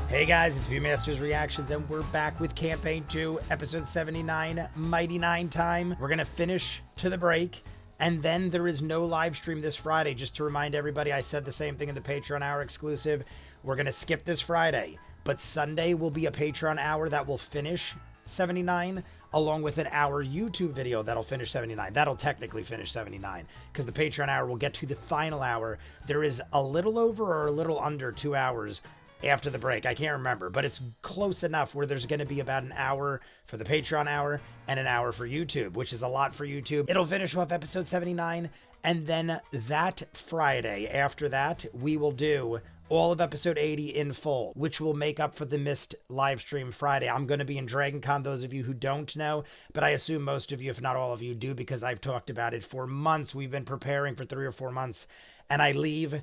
Hey guys, it's Viewmasters Reactions, and we're back with Campaign 2, Episode 79, Mighty Nine time. We're gonna finish to the break, and then there is no live stream this Friday. Just to remind everybody, I said the same thing in the Patreon Hour exclusive. We're gonna skip this Friday, but Sunday will be a Patreon Hour that will finish 79, along with an hour YouTube video that'll finish 79. That'll technically finish 79, because the Patreon Hour will get to the final hour. There is a little over or a little under 2 hours after the break. I can't remember, but it's close enough where there's going to be about an hour for the Patreon hour and an hour for YouTube, which is a lot for YouTube. It'll finish off episode 79, and then that Friday after that, we will do all of episode 80 in full, which will make up for the missed live stream Friday. I'm going to be in Dragon Con, those of you who don't know, but I assume most of you, if not all of you, do, because I've talked about it for months. We've been preparing for 3 or 4 months, and I leave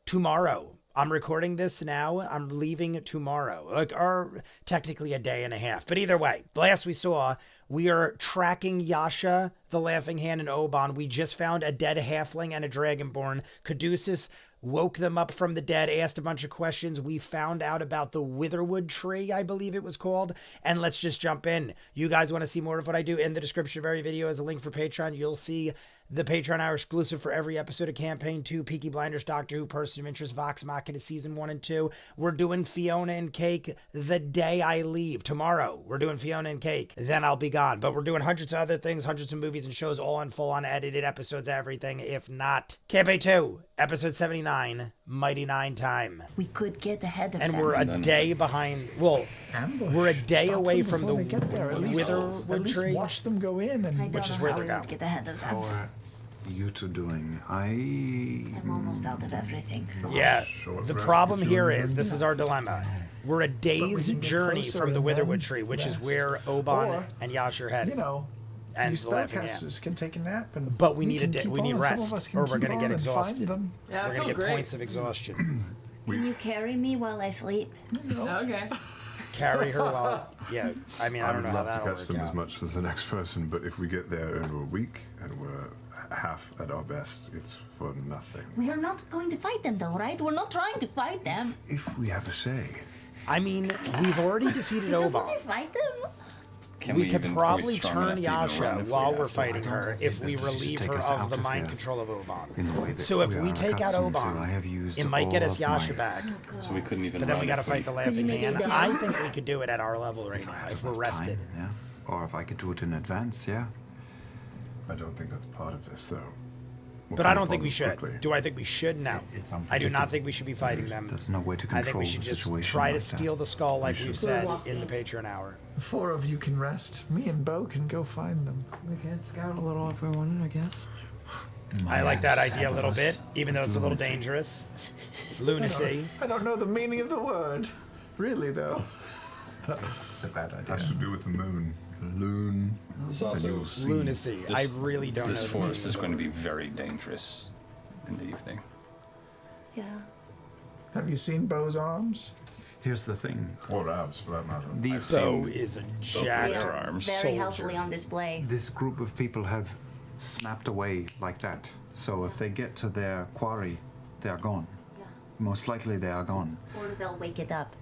tomorrow. I'm recording this now. I'm leaving tomorrow, or technically a day and a half. But either way, the last we saw, we are tracking Yasha, the Laughing Hand, and Oban. We just found a dead halfling and a dragonborn. Caduceus woke them up from the dead, asked a bunch of questions. We found out about the Witherwood tree, I believe it was called. And let's just jump in. You guys want to see more of what I do? In the description of every video is a link for Patreon. You'll see the Patreon Hour exclusive for every episode of Campaign 2, Peaky Blinders, Doctor Who, Person of Interest, Vox Machina Season 1 and 2. We're doing Fiona and Cake the day I leave. Tomorrow, we're doing Fiona and Cake. Then I'll be gone. But we're doing hundreds of other things, hundreds of movies and shows, all on full, unedited episodes, everything. If not, Campaign 2, Episode 79, Mighty Nine time. We could get ahead of and them. We're a day behind. Well, Ambush. we're a day Stop away them from the before they get there. At least Witherwood tree. watch them go in, and I don't which is know where how they're we would going. get ahead of them. How are you two doing? I'm almost out of everything. Yeah, Short the rest problem with here you is, this is our dilemma. We're a day's can get journey closer from the and Witherwood then tree, which is rest. where Oban Or, and Yasha are headed. you know, and you the Laughing Hand. spellcasters can take a nap, and But we need can a day- keep we need on, and some of rest, us can or we're keep gonna get on and find exhausted. them. Yeah, I We're feel gonna get great. points of exhaustion. Can you carry me while I sleep? Okay. Carry her while, yeah. I mean, I don't know how I'd love to that'll catch work them as out. much as the next person, but if we get there in a week and we're half at our best, it's for nothing. We are not going to fight them, though, right? We're not trying to fight them. If we have a say. I mean, we've already defeated We don't Oban. want to fight them. We could probably strong turn enough to even run Yasha if we while have we're to? fighting her if we that you should relieve take her us of out the of mind here control of Oban. In the way that So if we we are take out accustomed to, Oban, I have used it might get all us of Yasha my- back. So we couldn't even But then run we gotta if fight the you Laughing make it Hand. down? I think we could do it at our level right now if we're rested. Time, yeah. Or if I could do it in advance, yeah. I don't think that's part of this, though. But I don't think we should. Do I think we should? No. It's I do not think we should be fighting them. There's no way to I control think we should the just situation try to like that. steal the skull like we've said walking. in the Patreon Hour. The 4 of you can rest. Me and Bo can go find them. We could scout a little if we wanted, I guess. I like that idea a Seven little of bit, us. even though it's a little lunacy. dangerous. Lunacy. I don't know the meaning of the word. Really, though. It's a bad idea. Has to do with the moon. Loon. This also Lunacy. I really don't know. This the forest meaning is of going to the be word. very dangerous in the evening. Yeah. Have you seen Bo's arms? Here's the thing. Or abs, for that matter. These So is a They jacked their are arms. very soldier. healthily on display. This group of people have snapped away like that. So if they get to their quarry, they are gone. Yeah. Most likely they are gone. Or they'll wake it up.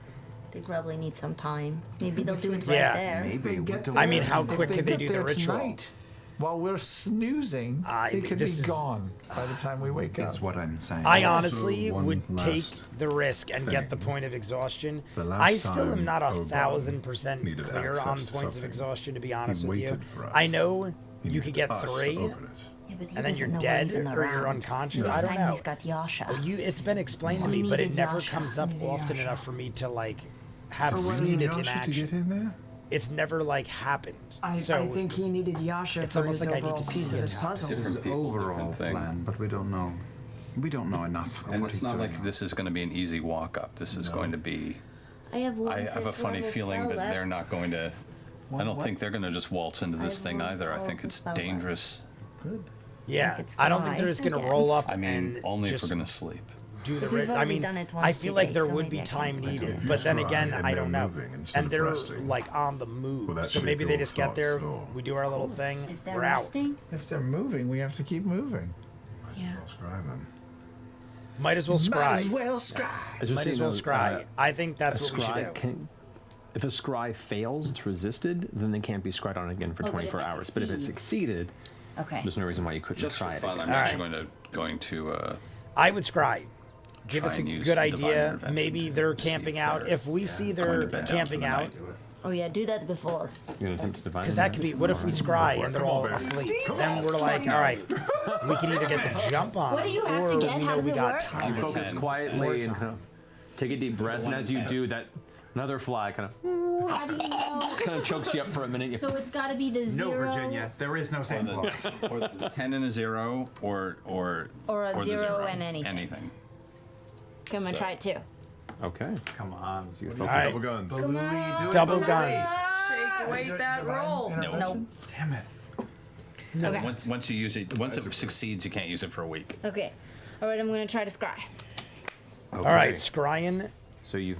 They probably need some time. Maybe they'll do it Yeah. right there. Maybe. They we get don't there- I mean, how if quick can they get do the there ritual? tonight, while we're snoozing, I they mean, could be this is- gone by the time we wake up. Is what I'm saying. I Also, honestly one would take last the risk and get the thing. point of exhaustion. The last I still am time not Oban 1,000% needed clear access on to points of something, exhaustion, to be honest he with you. waited for us. I know He you needed could get us to 3, open it. Yeah, but he and then doesn't you're know we're dead even or you're around. unconscious. This I don't time know. he's got Yasha. It's been explained to We me, but it needed never Yasha. comes up We needed often Yasha. enough for me to like have For seen it in Yasha to get action. in there? It's never like happened. I So think he needed Yasha it's for almost his like I need overall to piece see of it his happen. puzzle. Different His people, overall different thing. plan, but we don't know. We don't know enough of And what it's he's not doing. like this is going to be an easy walk up. This is going to be. I have one I have a fifth funny level feeling spell that left. they're not going to. I don't think they're going to just waltz into this have thing one either. I think powerful it's spell left. dangerous. Good. Yeah, it's I don't think gonna they're just gonna again. roll up I mean, and only if just we're going to sleep. do the But we've rit. I already mean, done it I once feel like today, there so would be maybe I can time do it needed, again. but then try again, and I they're don't know. moving instead And of they're resting. like on the move, Will that so shape maybe they your just get there. thoughts at all? We do our little thing. If they're We're out. resting, If they're moving, we have to keep moving. yeah. Describe them. Might as well scry. Just Might so as you well know, scry. I think that's a what we should scry do. if a scry fails, it's resisted, then they can't be scried on again for Oh, but if 24 it hours. But if it succeeded, Okay. there's no reason why you couldn't Just try for it fun, again. I'm actually Alright. going to I would scry. Give Try us a and use good divine idea. intervention Maybe to they're see camping if out. they're If we see going they're to bed down for camping the out, night. Oh yeah, do that before. You're gonna attempt to divine because that could be. What if we scry and they're all baby. asleep? Then we're like, all right, we can either get the jump on What do you them, have to or get? we How know does we it got work? time. You focus And More quietly and time. kind of take a deep breath, and as you do, that another fly kind of How do you know? chokes you up for a minute. You, So it's got to be the No, zero Virginia, there is no Santa Claus. or the 10 and a 0, or Or a the zero and anything. Anything. Okay, I'm gonna try it too. okay. Come on. So you All focus. right, Double guns. Come on. double guns. Shake, wait that roll. No. No. Damn it. Okay. Once you use it, once it succeeds, you can't use it for a week. Okay. All right, I'm gonna try to scry. All right, scrying. So you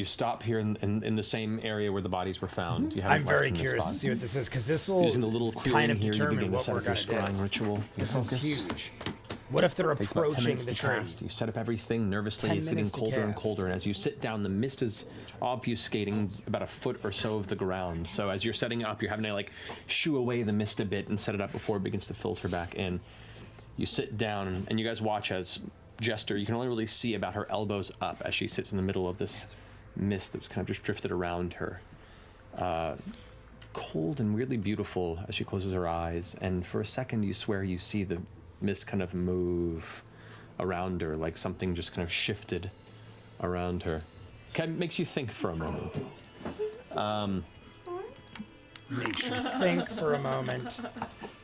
stop here in the same area where the bodies were found. You haven't I'm left very from this curious to spot. see what this is because this will Using the little clearing kind of here, you determine begin to what set we're up your gonna do. scrying ritual. You This focus. is huge. What if they're Takes about 10 approaching minutes the to tree? cast. You set up everything nervously. 10 It's getting minutes to colder and cast. colder. And as you sit down, the mist is obfuscating about a foot or so of the ground. So as you're setting up, you're having to like shoo away the mist a bit and set it up before it begins to filter back in. You sit down and you guys watch as Jester, you can only really see about her elbows up as she sits in the middle of this mist that's kind of just drifted around her. Cold and weirdly beautiful as she closes her eyes, and for a second you swear you see the mist kind of move around her, like something just kind of shifted around her. Kind of makes you think for a moment. Makes you think for a moment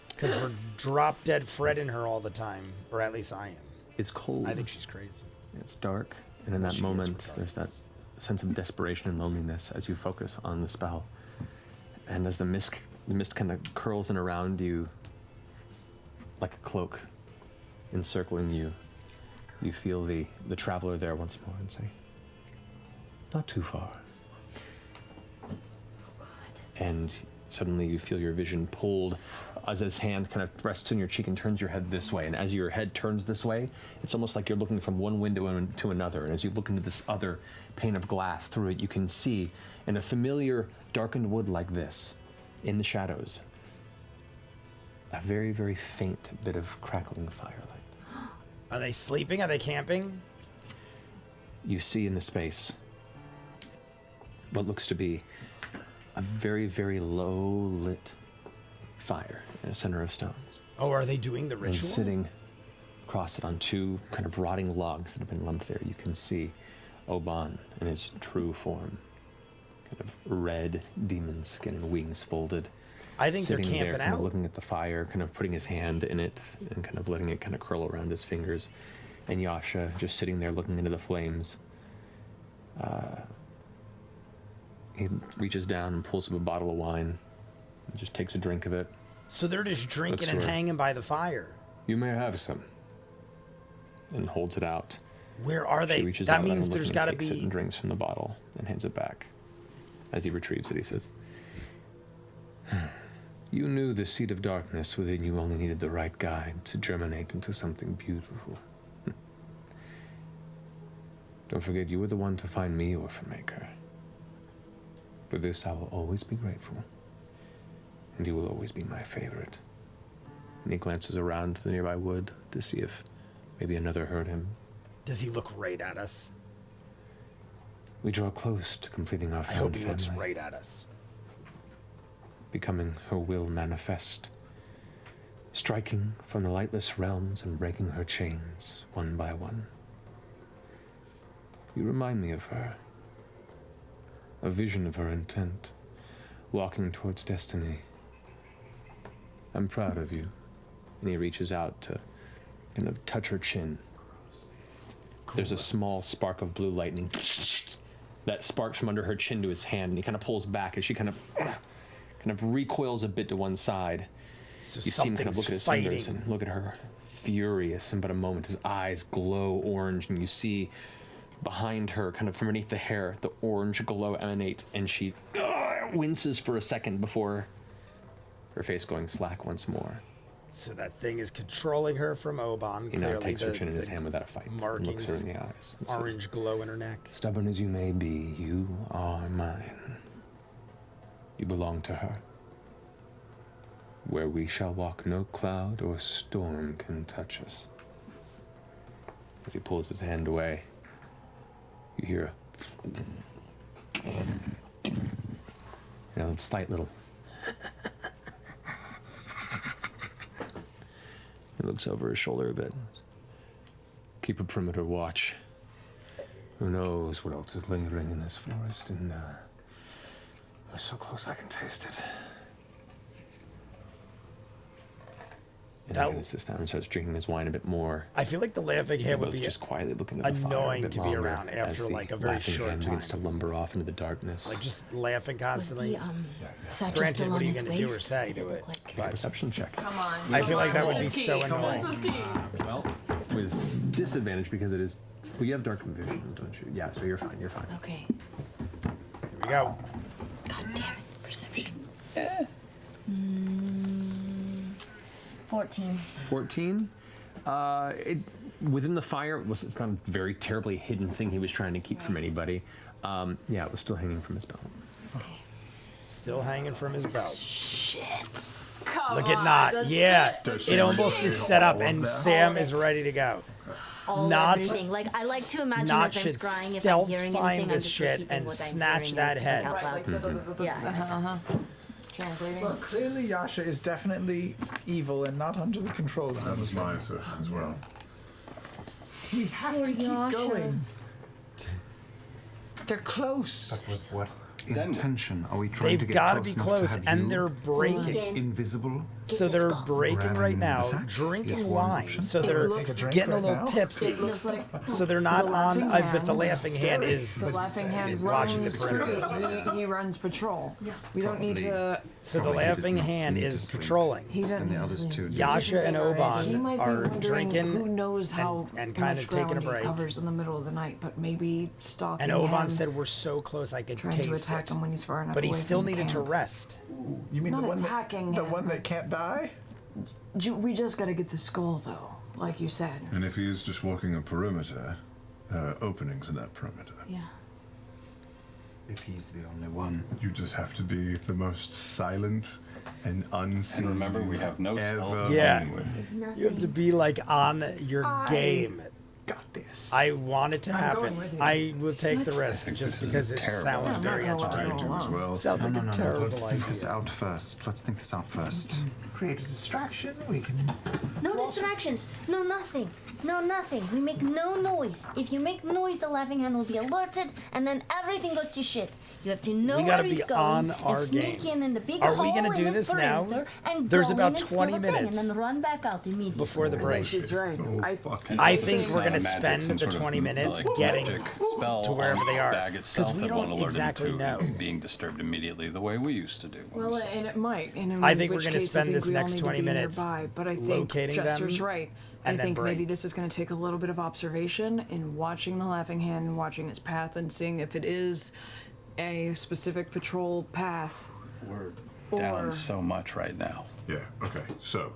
because we're drop dead fretting her all the time, or at least I am. It's cold. I think she's crazy. It's dark, and in that She is moment, there's that regardless. sense of desperation and loneliness as you focus on the spell. And as the mist kind of curls in around you, like a cloak, encircling you, you feel the traveler there once more and say, "Not too far." And suddenly you feel your vision pulled as his hand kind of rests on your cheek and turns your head this way. And as your head turns this way, it's almost like you're looking from one window to another. And as you look into this other pane of glass through it, you can see in a familiar darkened wood like this, in the shadows, a very, very faint bit of crackling firelight. Are they sleeping? Are they camping? You see in the space what looks to be a very, very low lit fire in a center of stones. Oh, are they doing the And ritual? sitting across it on two kind of rotting logs that have been lumped there, you can see Oban in his true form. Kind of red demon skin and wings folded. I think they're Sitting there, camping kind of out. looking at the fire, kind of putting his hand in it and kind of letting it kind of curl around his fingers. And Yasha just sitting there looking into the flames. He reaches down and pulls up a bottle of wine and just takes a drink of it. So they're just drinking Looks and to her. hanging by the fire. "You may have some." And holds it out. Where are She they? reaches That out means on him, there's looking, got to takes it be. and drinks from the bottle and hands it back. As he retrieves it, he says, "You knew the seed of darkness within you only needed the right guide to germinate into something beautiful. Don't forget, you were the one to find me, Orphan Maker. For this, I will always be grateful, and you will always be my favorite." And he glances around to the nearby wood to see if maybe another heard him. Does he look right at us? We draw close to completing our I found hope he looks family, right at us. becoming her will manifest, striking from the lightless realms and breaking her chains one by one. You remind me of her, a vision of her intent, walking towards destiny. I'm proud of you." And he reaches out to kind of touch her chin. There's a small spark of blue lightning that sparks from under her chin to his hand, and he kind of pulls back as she kind of recoils a bit to one side. So You see him kind of something's look at his fighting. fingers and look at her, furious in but a moment. His eyes glow orange, and you see behind her, kind of from beneath the hair, the orange glow emanate, and she winces for a second before her face going slack once more. So that thing is controlling her from Oban. He now Clearly, takes her chin in his hand without a fight. And looks her in the eyes. And says, orange glow in her neck. stubborn as you may be, you are mine. You belong to her. Where we shall walk, no cloud or storm can touch us. As he pulls his hand away, you hear a slight little. He looks over his shoulder a bit. Keep a perimeter watch. Who knows what else is lingering in this forest, and we're so close I can taste it. And That- he sits down and starts drinking his wine a bit more. I feel like the laughing hand They're would both be just quietly looking at the fire annoying a bit to be longer around as after the like a very laughing short hand time. begins to lumber off into the darkness. Like just laughing Was constantly. the satchel Granted, still what on are you his going to do or waist? say Did to look it? like- Make a perception check. Come on. I feel like that would This be is so key. annoying. This is key. Well, with disadvantage because it is. Well, you have dark vision, don't you? Yeah, so you're fine. You're fine. Okay. Here we go. God damn it. Perception. 14. 14. Within the fire, it was kind of very terribly hidden thing he was trying to keep from anybody. Yeah, it was still hanging from his belt. Still hanging from his belt. Shit. Come Look at on, Not. that's Yeah. it. It almost is set up, and Sam All is of it. ready to go. All Not- everything. Like I like to imagine Not as I'm should scrying if I'm stealth hearing find anything, I'm this just shit repeating and what I'm snatch hearing that and head. out Right, loud. like Yeah. translating. Look, Clearly, Yasha is definitely evil and not under the control of That us. was my assertion as well. We have Poor to keep Yasha. going. They're close. But with what Then- intention are we trying to They've get got to close be enough close, to have and you they're breaking. invisible? So they're breaking Grabbing right now, the sack drinking is one wine. option. So they're Take a drink getting a right little now. tipsy. It looks like So they're not The on, laughing but the hand. laughing hand is the laughing hand is watching the runs perimeter. he runs patrol. We don't need to. So the Probably he laughing does not hand need to is sleep. patrolling. He doesn't. And the need to others sleep. too. do. Yasha and He Oban might be are wondering drinking who knows how and kinda much taking a ground break. he covers in the middle of the night, but maybe stalking And Oban him, said, "We're so close, I could trying to taste attack it." him when he's far enough But he away still from the needed to camp. rest. You mean Not the one attacking that, the him. one that can't die? We just got to get the skull, though, like you said. And if he is just walking a perimeter, there are openings in that perimeter. Yeah. If he's the only one. You just have to be the most silent and unseen. And remember, we have no spells ever to Yeah. begin with. You have to be like on your game. Got this. I want it to happen. going with you. I will take the risk think just this is because it terrible. sounds I'm very not gonna let entertaining. you I do as well. Sounds like a Let's terrible think this idea. out first. Let's think this out first. Create a distraction. We can. no distractions. No nothing. No nothing. We make no noise. If you make noise, the laughing hand will be alerted, and then everything goes to shit. You have to know We gotta where he's be going on and our sneak game. in the big Are we hole gonna in do his this now? perimeter and There's go about in and steal 20 the thing minutes. and then run back out immediately. Before the break. She's right. I It's think not we're a gonna magic, spend some the sort of, 20 minutes like, getting magic spell to wherever on they the are. bag 'Cause itself we that don't won't alert him exactly to know. being disturbed immediately the way we used to do. when Well, we saw and it might. And in I think which we're gonna case, I spend think this we all next need to 20 be minutes nearby, but I think locating Jester's them right. and I then think maybe break. this is going to take a little bit of observation in watching the laughing hand and watching its path and seeing if it is a specific patrol path. We're Or- down so much right now. Yeah, okay. So,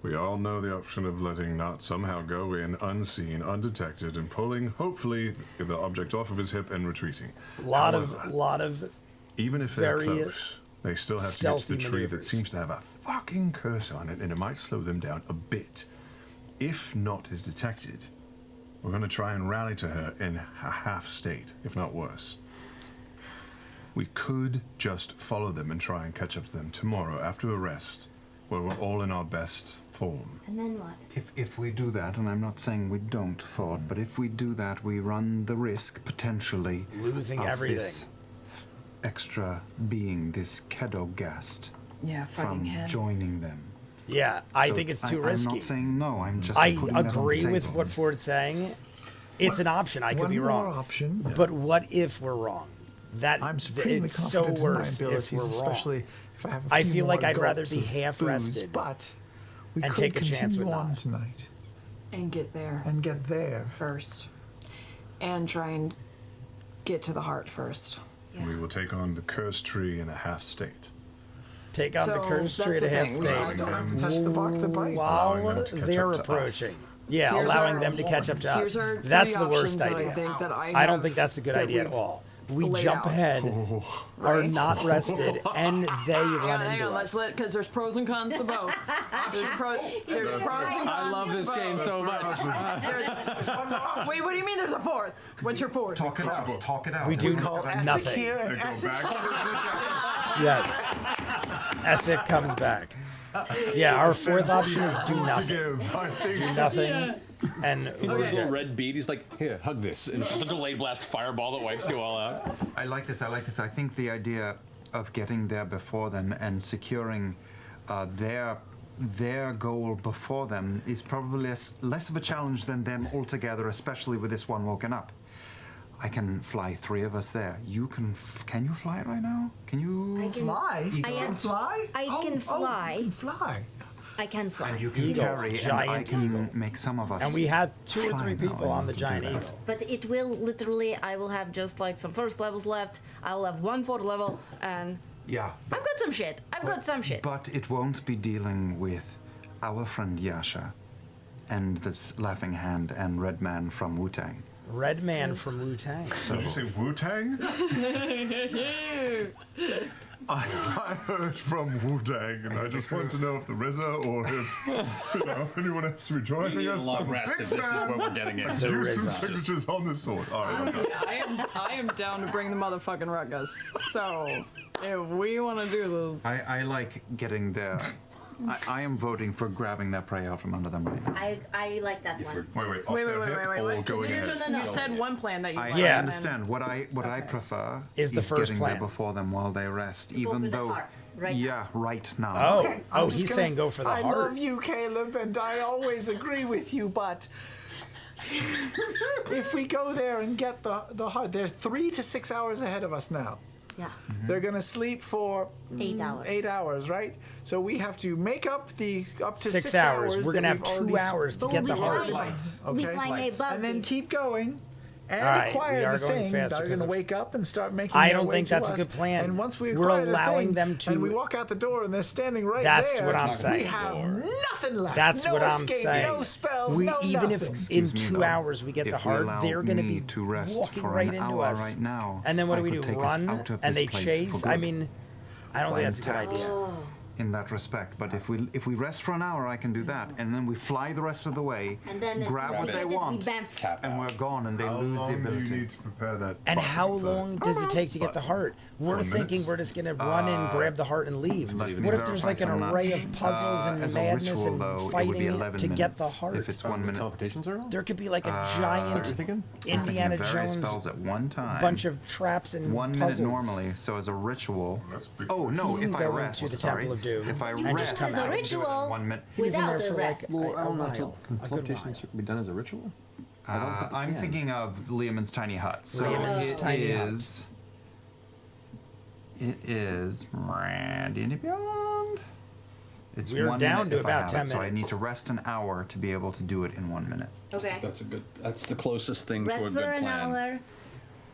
we all know the option of letting Not somehow go in unseen, undetected, and pulling, hopefully, the object off of his hip and retreating. Lot However, of even if they're very close, they still have to get to stealthy the tree that maneuvers. seems to have a fucking curse on it, and it might slow them down a bit. If Not is detected, we're going to try and rally to her in a half state, if not worse. We could just follow them and try and catch up to them tomorrow after a rest, where we're all in our best form. And then what? If we do that, and I'm not saying we don't, Ford, but if we do that, we run the risk, potentially, losing of everything. this extra being, this Kedogast, Yeah, fighting from him. joining them. Yeah, I So think it's too I'm risky. not saying no, I'm just I putting that on the agree with table. what Ford's saying. It's an option. I could One be more wrong. option. But what if we're wrong? That I'm supremely it's so confident in my worse abilities, if we're especially wrong. if I have a I few feel like more I'd rather gulps be of half-rested booze, but we and could take a chance with continue on Not. tonight And get there and get there. first. And try and get to the heart first. We will take on the cursed tree in a half state. Take on the So, cursed that's tree the at half thing. stage. Don't have to touch the bark that bites. While Allowing them to catch they're up to us. approaching. Yeah, Here's allowing our- them to catch up to us. Here's our That's three the worst options that idea. I think that I don't think that's a good that idea at we've all. We laid jump out. ahead, are Right? not rested, and they run Hang into on, let's us. because there's pros and cons to both. There's pros and cons. I love this to game both. so much. Wait, what do you mean there's a fourth? What's your fourth? Talk it out. Talk it out. We do Essex nothing. here and They go Essex. back. Yes. Essek comes back. Yeah, our fourth option is do To nothing. give, I think. Do nothing, and we're Little good. red bead. He's like, here, hug this. And it's just a delayed blast fireball that wipes you all out. I like this. I think the idea of getting there before them and securing their goal before them is probably less of a challenge than them altogether, especially with this one woken up. I can fly 3 of us there. You can. Can you fly right now? Can you I can- Fly? I You am- can fly? I can fly. You can fly. I can fly. And you can Eagle, carry, giant and I can eagle. make some of us. And we have 2 or fly 3 now, people on the and you can giant do that. eagle. But it will literally, I will have just like some first levels left. I will have 1 4th level, and Yeah, I've got some shit. I've got some shit. but it won't be dealing with our friend Yasha and this Laughing Hand and Red Man from Wu-Tang. Red Man from Wu Tang. Did you say Wu-Tang? I heard from Wu-Tang, and I just want to know if the RZA or if anyone else will be We joining need a us. long rest if this is where we're getting it. The Use some RZA. signatures on this sword. All right. I am down to bring the motherfucking ruckus. So if we want to do this, I like getting there. I am voting for grabbing that prey out from under them right now. I like that one. Wait. Off wait, their wait, hip wait, wait, or wait. 'cause going you in? just you said one plan that you I wanted, Yeah. and then- understand. What I prefer Is the first getting plan. there before them while they rest, for even the though. heart, right now. Yeah, right now. Oh, Okay, I'm oh, just he's gonna- saying go for the I heart. love you, Caleb, and I always agree with you, but if we go there and get the heart, they're 3 to 6 hours ahead of us now. Yeah. They're gonna sleep for 8 hours. 8 hours, right? So we have to make up the up to 6 hours. We're that gonna have we've 2 already hours to But get we'll the be heart. flying. We'll be Okay. flying above and then you. keep going and All right, we acquire are the going thing. faster They're going 'cause to of- wake up and start making. I their don't way think to that's a us. good plan. And once we We're acquire the allowing thing, them to- and we walk out the door and they're standing right That's there. what I'm We saying. have nothing left. That's no what I'm escape, saying. No spells. We no even nothing. if in Excuse me, 2 though. hours we get If the we heart, allow they're going to me be to rest walking for right an into hour us. right now, And then what I do we could do? take us Run out of and this they place chase? for I good. mean, I don't think that's a good intact. idea. In that respect, but if we rest for an hour, I can do that, and then we fly the rest of the way, And then as grab soon as what we they get it, we want, bamf. Tap and out. we're gone, and they How lose the long do you ability. need to prepare that? And button how for? long does it take to get the heart? We're 1 thinking minute? we're just going to run in, grab the heart, and leave. Let me What if there's verify like an so much. array of puzzles and As a madness ritual, and though, it would be fighting 11 to get the minutes heart? If it's 1 minute. Teleportations are on? There could be like a What giant are you thinking? Indiana various Jones spells at one time. bunch of traps and 1 puzzles. minute normally, so as a ritual. That's big. Oh no! You can If I go rest, into the sorry. Temple of Doom If I and rest, just come This is out. a I can do it in ritual 1 minute. He was in without there the for rest. like Well, I a don't know. while. Can A good teleportations while. be done as a ritual? I don't think they I'm can. thinking of Liamon's tiny hut. So Liamon's it tiny hut. is. It is D&D Beyond. It's We're 1 down minute to if I about have 10 it, so I minutes. need to rest an hour to be able to do it in 1 minute. Okay. That's the closest thing Rest to a for good an plan. hour.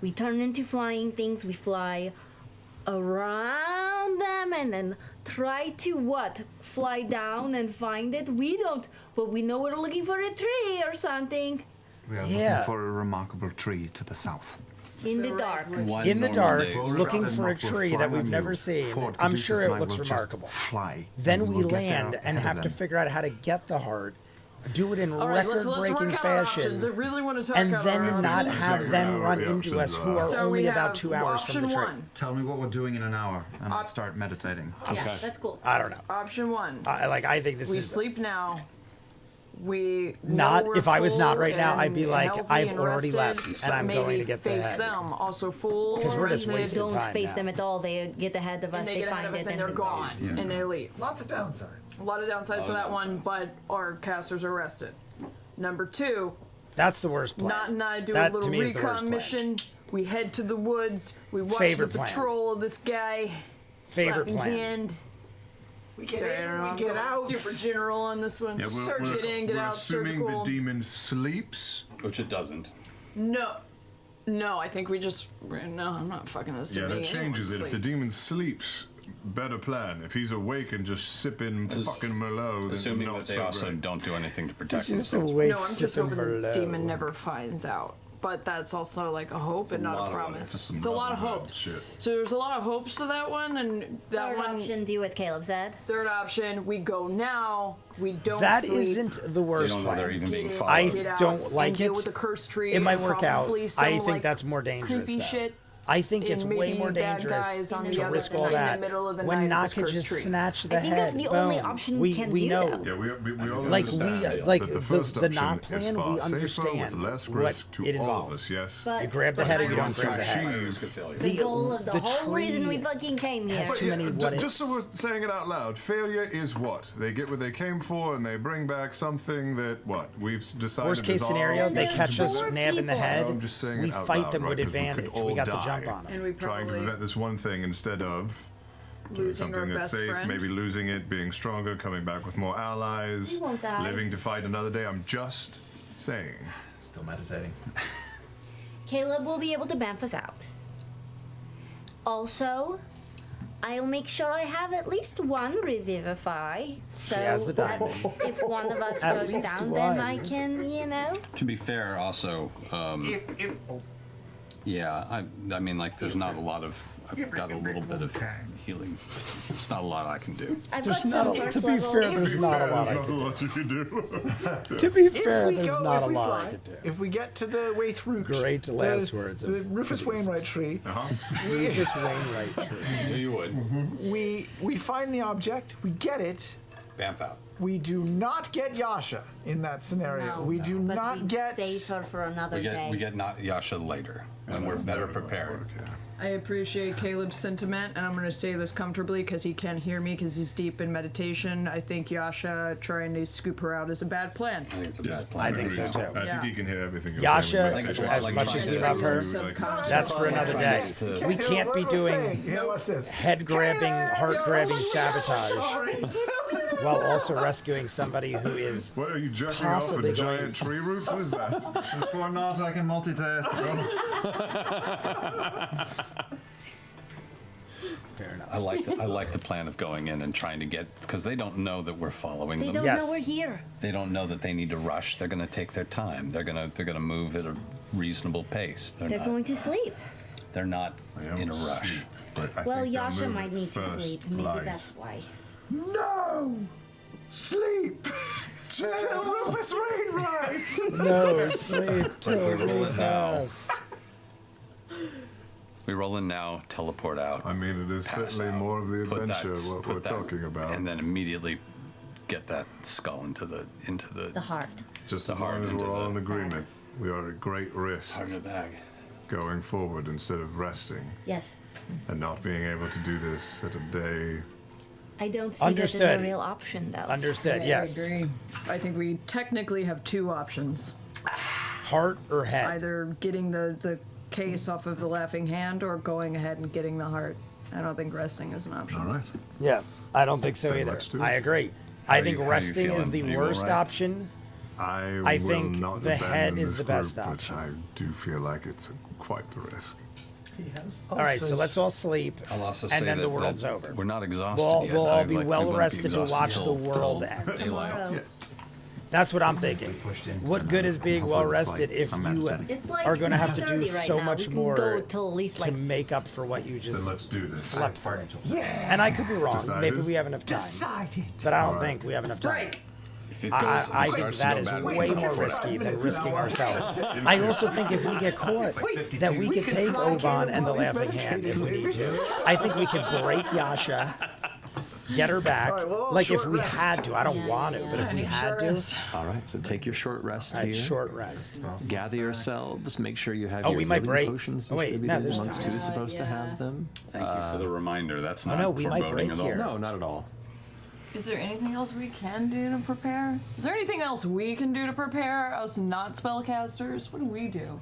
We turn into flying things. We fly around them and then try to what? Fly down and find it? We don't, but we know we're looking for a tree or something We are Yeah. looking for a remarkable tree to the south. in the dark. One In the normal dark, day. looking Rather for a not, we'll tree fly that we've on never you. seen. Ford I'm Caduceus sure and it I looks will just remarkable. Fly. Then and we we'll get there land and ahead have of to them. figure out how to get the heart, do it in All right, let's record-breaking work out our fashion, options. I really want to talk and out then our not options. have them run the into us, options who are. are So only we about have 2 hours option from the tree. one. Tell me what we're doing in an hour, and I'll start meditating. Yeah, that's cool. I don't know. Option one. I think this We is sleep now. We Not- know we're if I was not full right now, I'd and be like, healthy I've and already rested, left, and I'm maybe going to get the face head. them also full. 'Cause we're just rested, wasting Don't time face now. them at all. They get ahead of us. and they They get ahead find of us it and they're gone and they leave. Lots of downsides. A lot of downsides to that one, but our casters are rested. Number two, That's the worst plan. Nott and I do That, a to little me, is the worst recon plan. mission. We head to the woods. We watch Favorite the plan. patrol of this guy. Favorite Slapping plan. hand. We get Sorry, I don't know. in, I'm we get going out. Super general on this one. Yeah, Get in, get we're out. assuming Surgical. the demon sleeps. Which it doesn't. No, I think we just. No, I'm not fucking Yeah, assuming. that anyone changes it. If the sleeps. demon sleeps, better plan. If he's awake and just sipping fucking Merlot, then Assuming not that they so also great. don't do anything to protect She's themselves. awake No, I'm just sipping hoping the Merlot. demon never finds out. But that's also like a hope and a not lot a of promise. Some It's a lot of rubber band hopes. shit. So there's a lot of hopes to that one, and that Third one. option, do what Caleb said. Third option, we go now. We don't. That sleep, isn't the They worst don't know they're plan. even being get in, followed. I get out, don't like and deal it. with the cursed tree. It might and work out. probably some, I think like, that's more dangerous. creepy though. shit. I think it's and way maybe more bad dangerous guys on the to other- risk all in the that middle of the when night of Nock this could cursed just tree. snatch the I think head. that's the only Boom. option we can we do, know. though. Yeah, we all Like understand. like but the first the not option is plan, far we safer understand with less what risk to it all of involves. us. Yes. But You grab the head or you don't want to grab the head. achieve the goal of the whole tree reason we fucking came here. has too many what just so ifs. we're saying it out loud, failure is what? They get what they came for and they bring back something that, what? We've decided Worst case is all scenario, they There's catch us more nabbing the people. head. I'm just saying We it out fight loud, them right? with 'Cause we could advantage. We all got the die. jump on them. And we trying to probably prevent this one thing instead of doing losing our something that's best safe, friend. maybe losing it, being stronger, coming back with more allies, We won't die. living to fight another day. I'm just saying. Still meditating. Caleb will be able to bamf us out. Also, I'll make sure I have at least one revivify. So has the that diamond. if one of us At goes least down, one. then I can, To be fair, also, yeah, I mean, like, there's not a lot of. I've got a little bit of healing. It's not a lot I can do. I've There's got not some a, first to be level. fair, there's not a lot I There's can not a lot you can do. do. To be fair, we there's go- not if a we lot fly, I can do. If we get to the way through Great last words the of Rufus Odysseus. Wainwright tree, Rufus Wainwright tree. Yeah, you would. we find the object, we get it. Bamf out. We do not get Yasha in that scenario. No, we do but not we get. save her for another We day. get not Yasha later when we're better prepared. I appreciate Caleb's sentiment, and I'm going to say this comfortably because he can't hear me because he's deep in meditation. I think Yasha trying to scoop her out is a bad plan. I think it's a bad plan. I think so too. I Yeah. think he can hear everything. you're Yasha, saying. I think it's a lot as like much as trying we to- love her, Subconscious. that's for another day. to- We can't be What am I saying? doing Here, watch this. head grabbing, heart grabbing sabotage Sorry. while also rescuing somebody who is What are you jerking off Possibly a going- giant tree root? What is that? Before not, I can multitask. fair enough. I like the plan of going in and trying to get, because they don't know that we're following They them. don't Yes. know we're here. They don't know that they need to rush. They're going to take their time. They're going to move at a reasonable pace. They're going to sleep. They're not I am in a rush. asleep, but I Well, think they'll Yasha move might need to first sleep. Maybe light. that's why. No! Sleep! Tell Rufus Wainwright! No, sleep till We're rolling now. Rufus. We roll in now, teleport out. I mean, it is pass certainly out, more of the put that- adventure what put we're that- talking about. and then immediately get that skull into The the heart. Just the as long heart as into we're all the- in agreement, we are at great risk heart in the bag. going forward instead of resting Yes. and not being able to do this at a day. I don't see Understood. that as a real option, though. Understood, yes. I agree. I think we technically have two options. Heart or head? Either getting the case off of the laughing hand or going ahead and getting the heart. I don't think resting is an option. All right. Yeah, I don't think so Then either. let's do it. I agree. How I do think you resting is feeling? the Are you worst all right? option. I will think not the head abandon is this the best group, option. But I do feel like it's quite the risk. He has All right, so let's all sleep, I'll also say and then that, the world's that over. We're not exhausted We'll, yet. we'll all be We well won't be rested to exhausted watch the till- world till end. daylight. Tomorrow. That's what I'm thinking. What good is being well rested if you It's like are going to have to do 9:30 right so now. much We can more go till at least to like make up for what you Then just let's do this. slept through? And I could be wrong. Decided? Maybe we have enough time, Decided. but I don't think we have enough time. Break! If it goes, I if it think starts to that go is bad, way more risky than risking ourselves. I also think if we get caught, that we could take Oban and the Laughing Hand if we need to. I think we could break Yasha, get her back. All right, well, Like if short we rest. had to. I don't want to, but if we had to, All right, so take your short rest all here. right, short rest. Gather yourselves. Make sure you have Oh, your we might healing break. potions Oh, wait, no, distributed there's amongst time. who's supposed to have them. Thank you for the reminder. That's not no, we might foreboding break at all. here. No, not at all. Is there anything else we can do to prepare? Is there anything else we can do to prepare, us not spellcasters? What do we do?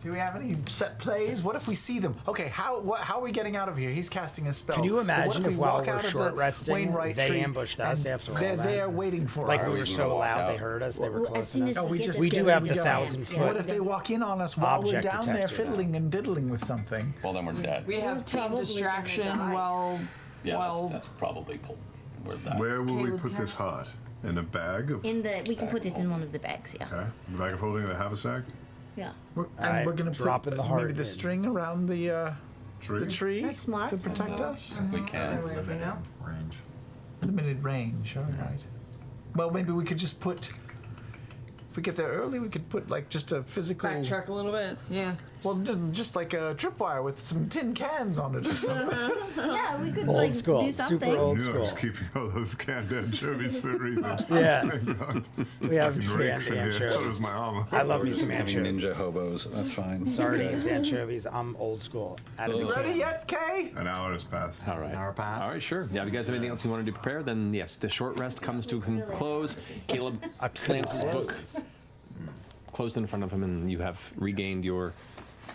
Do we have any set plays? What if we see them? Okay, how are we getting out of here? He's casting a spell. Can you But what imagine we if while walk we're out of short the resting, Wainwright they tree ambushed us and after all they're that? there waiting for Like us? we were so walk loud out. they heard us, they were Well, close as soon as enough. we we get just- this We do together, have we the go 1,000 in. foot What if they walk in on us while we're object down there detector, though. fiddling and diddling with something? Well, then we're dead. We We're have team probably distraction gonna die. while Yeah, Well- that's probably where that. Where will we Caleb put this has- heart? In a bag of. We can put it in one of the bags. Yeah. Okay. The bag of holding of the haversack? Yeah. And we're gonna dropping put the heart maybe the in. string around the Tree? tree That's smart. to protect us. We can. Range. Limited range. All right. Well, maybe we could just put. If we get there early, we could put like just a physical. Backtrack a little bit. Yeah. Well, just like a tripwire with some tin cans on it or something. Yeah, we could Old like school, do something. super old I knew I school. was keeping all those canned anchovies for a reason. Yeah, we have Fucking canned rakes in here. That was anchovies. my armor. I love me some Having anchovies. ninja hobos. That's fine. Sardines, anchovies. I'm old school. Out of the Ready can. yet, Kay? An hour has passed. All right. Hour pass. All right, sure. Yeah, if you guys have anything else you wanted to prepare, then yes, the short rest comes to a close. Caleb slams his book closed in front of him, and you have regained your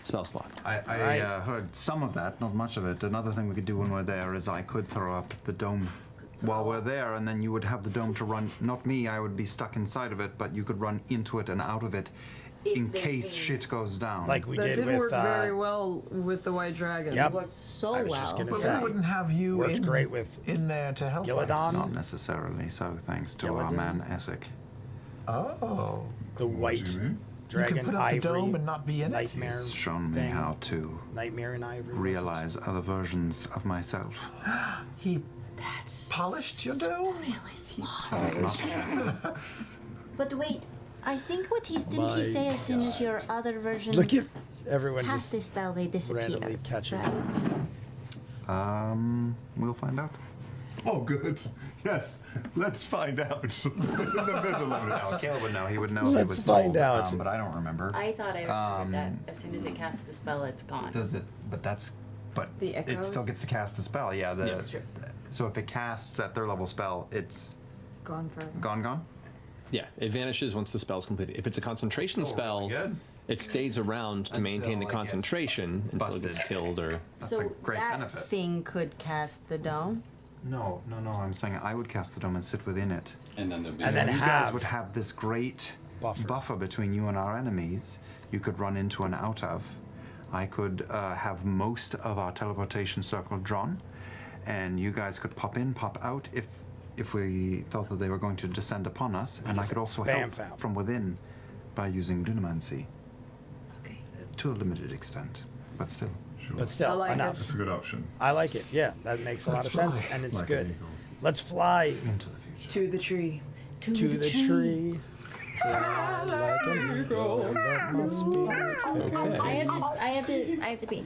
spell slot. I Right. heard some of that, not much of it. Another thing we could do when we're there is I could throw up the dome while we're there, and then you would have the dome to run. Not me, I would be stuck inside of it, but you could run into it and out of it in case shit goes down. Like we That did did with. work very well with the White Dragon. Yep. It worked so I was well. just gonna But say. we wouldn't have you Worked in, great with in there to help us. Gilladon. Not necessarily, so thanks to our Gillidan. man Essek. Oh. the white do you mean? You could dragon put up ivory the dome and not be in it. nightmare He's shown me thing. how to Nightmare and ivory. was it? realize other versions of myself. He polished your dome? Really smart. But wait, I think what didn't he say as soon as your other version Look at everyone cast just this spell, they disappear. randomly catching. Right? We'll find out. Oh, good. Yes. Let's find out. In the middle of it. No, Caleb would know. He would know. Let's he was find told, out. but I don't remember. I thought I remembered that as soon as it casts a spell, it's gone. Does it? But The it still echoes? gets to cast a spell. Yeah. Yes. So if it casts at their level spell, it's Gone forever. gone. Yeah, it vanishes once the spell's completed. If it's a concentration Still spell, really good. it stays around to maintain the Until it gets concentration until it gets busted. killed or. That's So a great that benefit. thing could cast the dome. No. I'm saying I would cast the dome and sit within it. And then there'd be. And then You have guys would have this great buffer. between you and our enemies. You could run into and out of. I could have most of our teleportation circle drawn, and you guys could pop in, pop out if we thought that they were going to descend upon us. And I could also help bamf out. from within by using Dunamancy Okay. to a limited extent, but still. Sure. But still, I like enough. That's a good option. I like it. Yeah, that makes a lot of sense, and it's Like good. an eagle. Let's fly Into the future. To the tree. to the tree. Fly like an eagle. That must be. Okay. I have to pee.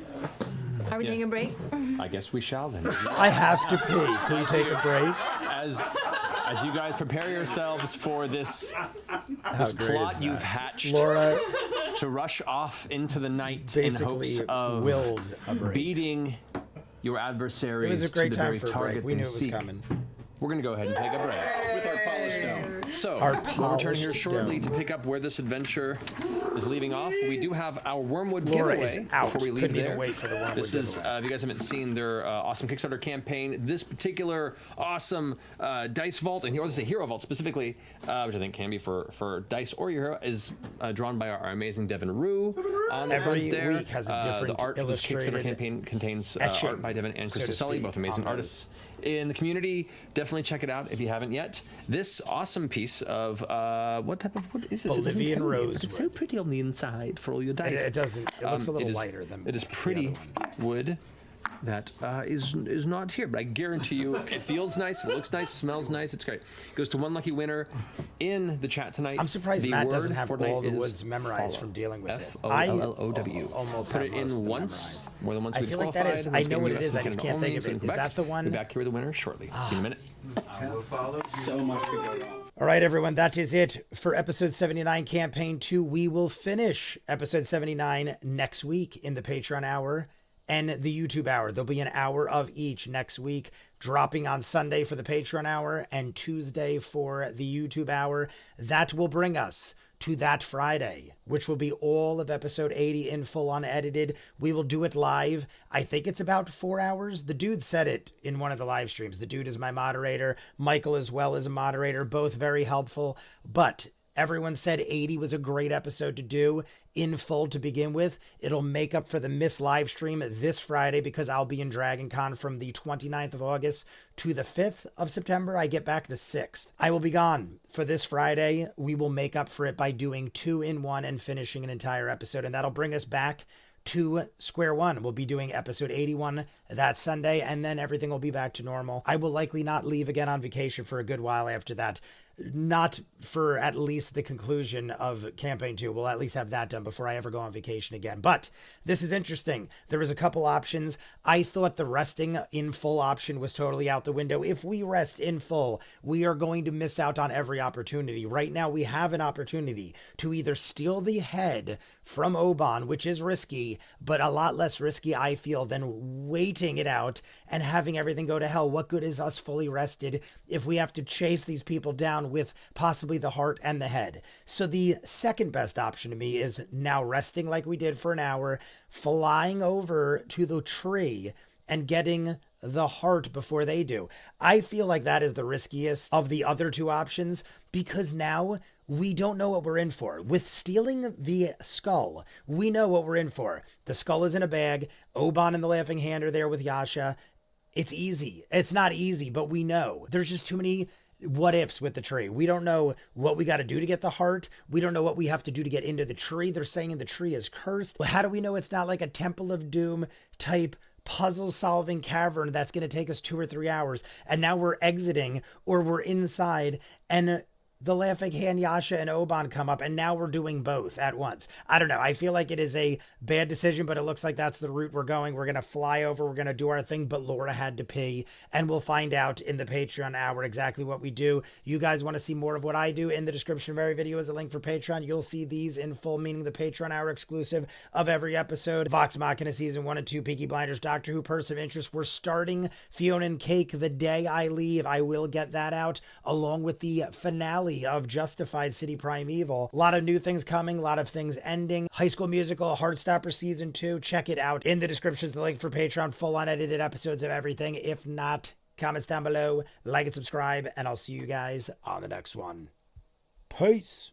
Are we Yeah. taking a break? I guess we shall then. I have to pee. Can we take a break? As you guys prepare yourselves for this How great plot is you've that? hatched Laura to rush off into the night basically in hopes of willed a break. beating your adversaries It was a great to the time very for a target break. We they knew it was seek. coming. We're going to go ahead and take a break. with our polished down. So, Our we'll return here polished shortly dome. to pick up where this adventure is leaving off. We do have our Wormwood Laura giveaway is out. before we leave Couldn't there. even wait for the Wormwood This is, giveaway. if you guys haven't seen their awesome Kickstarter campaign, this particular awesome Dice Vault, and the Hero Vault specifically, which I think can be for Dice or your hero, is drawn by our amazing Devin Rue. On the Every front there, week has a different the art for this Kickstarter illustrated campaign contains etching, art by Devin and so Krista to Sully, speak, both amazing on artists in the community. Definitely check it out if you haven't yet. This awesome piece of what is this? It doesn't Bolivian tell you, but It's so rosewood. pretty on the inside for all your dice. It doesn't. It looks a little it is- lighter than it is the pretty other one. wood that is not here, but I guarantee you it feels nice, it looks nice, smells nice, it's great. Goes to one lucky winner in the chat tonight. I'm surprised The Matt word doesn't have for tonight all the is woods memorized follow. from dealing with it. F-O-L-L-O-W. almost Put have it most of in them once, memorized. more than once I we feel like that disqualified, is- and I it's know gonna what be it is, US I just and can't Canada think of only, it. so Is come that the back. one? Be back here with the winner shortly. See you in a minute. So much to go wrong. All right, everyone, that is it for episode 79, campaign 2. We will finish episode 79 next week in the Patreon hour and the YouTube hour. There'll be an hour of each next week, dropping on Sunday for the Patreon hour and Tuesday for the YouTube hour. That will bring us to that Friday, which will be all of episode 80 in full unedited. We will do it live. I think it's about 4 hours. The dude said it in one of the live streams. The dude is my moderator. Michael as well is a moderator, both very helpful. But Everyone said 80 was a great episode to do in full to begin with. It'll make up for the missed live stream this Friday because I'll be in Dragon Con from the 29th of August to the 5th of September. I get back the 6th. I will be gone for this Friday. We will make up for it by doing 2 in 1 and finishing an entire episode, and that'll bring us back to square one. We'll be doing episode 81 that Sunday, and then everything will be back to normal. I will likely not leave again on vacation for a good while after that. Not for at least the conclusion of campaign 2. We'll at least have that done before I ever go on vacation again. But this is interesting. There was a couple options. I thought the resting in full option was totally out the window. If we rest in full, we are going to miss out on every opportunity. Right now, we have an opportunity to either steal the head from Oban, which is risky, but a lot less risky, I feel, than waiting it out and having everything go to hell. What good is us fully rested if we have to chase these people down with possibly the heart and the head? So the second best option to me is now resting like we did for an hour, flying over to the tree and getting the heart before they do. I feel like that is the riskiest of the other two options because now we don't know what we're in for. With stealing the skull, we know what we're in for. The skull is in a bag. Oban and the Laughing Hand are there with Yasha. It's easy. It's not easy, but we know. There's just too many what ifs with the tree. We don't know what we got to do to get the heart. We don't know what we have to do to get into the tree. They're saying the tree is cursed. How do we know it's not like a Temple of Doom type puzzle solving cavern that's going to take us 2 or 3 hours? And now we're exiting or we're inside and the Laughing Hand, Yasha, and Oban come up, and now we're doing both at once. I don't know. I feel like it is a bad decision, but it looks like that's the route we're going. We're going to fly over. We're going to do our thing, but Laura had to pee, and we'll find out in the Patreon hour exactly what we do. You guys want to see more of what I do? In the description of every video is a link for Patreon. You'll see these in full, meaning the Patreon hour exclusive of every episode. Vox Machina Season 1 and 2, Peaky Blinders, Doctor Who, Person of Interest. We're starting Fiona and Cake the day I leave. I will get that out, along with the finale of Justified City Primeval. A lot of new things coming, a lot of things ending. High School Musical, Heartstopper Season 2. Check it out. In the description is the link for Patreon, full unedited episodes of everything. If not, comments down below, like and subscribe, and I'll see you guys on the next one. Peace.